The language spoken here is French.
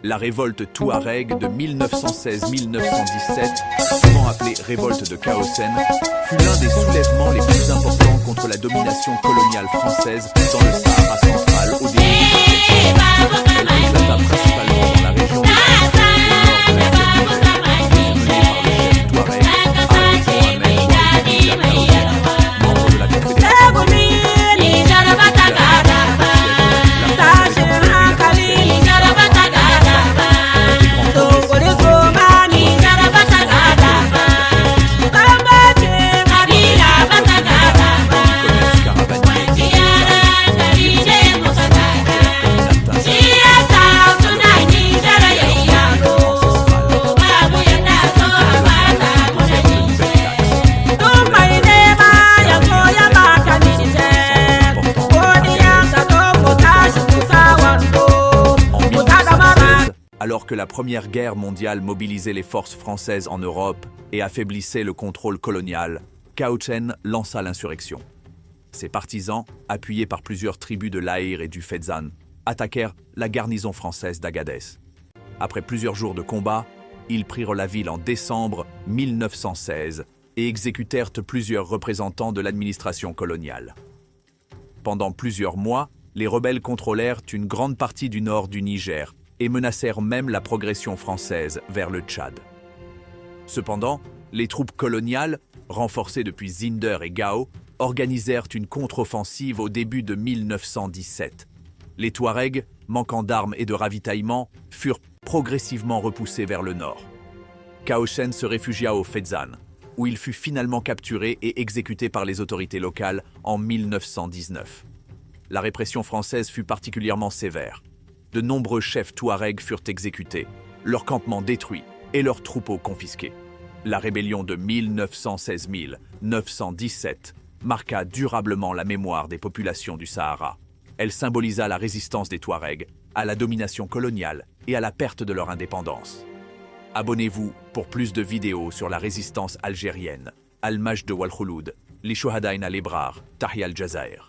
La révolte touareg de 1916-1917, souvent appelée révolte de Kaosen, fut l'un des soulèvements les plus importants contre la domination coloniale française dans le Sahara central au début du XVIIe siècle. Elle éclata principalement dans la région de la Alors que la Première Guerre mondiale mobilisait les forces françaises en Europe et affaiblissait le contrôle colonial, Kaosen lança l'insurrection. Ses partisans, appuyés par plusieurs tribus de l'Aïr et du Fezzan, attaquèrent la garnison française d'Agadez. Après plusieurs jours de combat, ils prirent la ville en décembre 1916 et exécutèrent plusieurs représentants de l'administration coloniale. Pendant plusieurs mois, les rebelles contrôlèrent une grande partie du nord du Niger et menacèrent même la progression française vers le Tchad. Cependant, les troupes coloniales, renforcées depuis Zinder et Gao, organisèrent une contre-offensive au début de 1917. Les Touaregs, manquant d'armes et de ravitaillement, furent progressivement repoussés vers le nord. Kaosen se réfugia au Fezzan, où il fut finalement capturé et exécuté par les autorités locales en 1919. La répression française fut particulièrement sévère. De nombreux chefs touaregs furent exécutés, leurs campements détruits et leurs troupeaux confisqués. La rébellion de 1916-1917 marqua durablement la mémoire des populations du Sahara. Elle symbolisa la résistance des Touaregs à la domination coloniale et à la perte de leur indépendance. Abonnez-vous pour plus de vidéos sur la résistance algérienne. Al-Majd Wal Khouloud, les Shuhadaïn al-Ebrar, Tahia al-Jazair.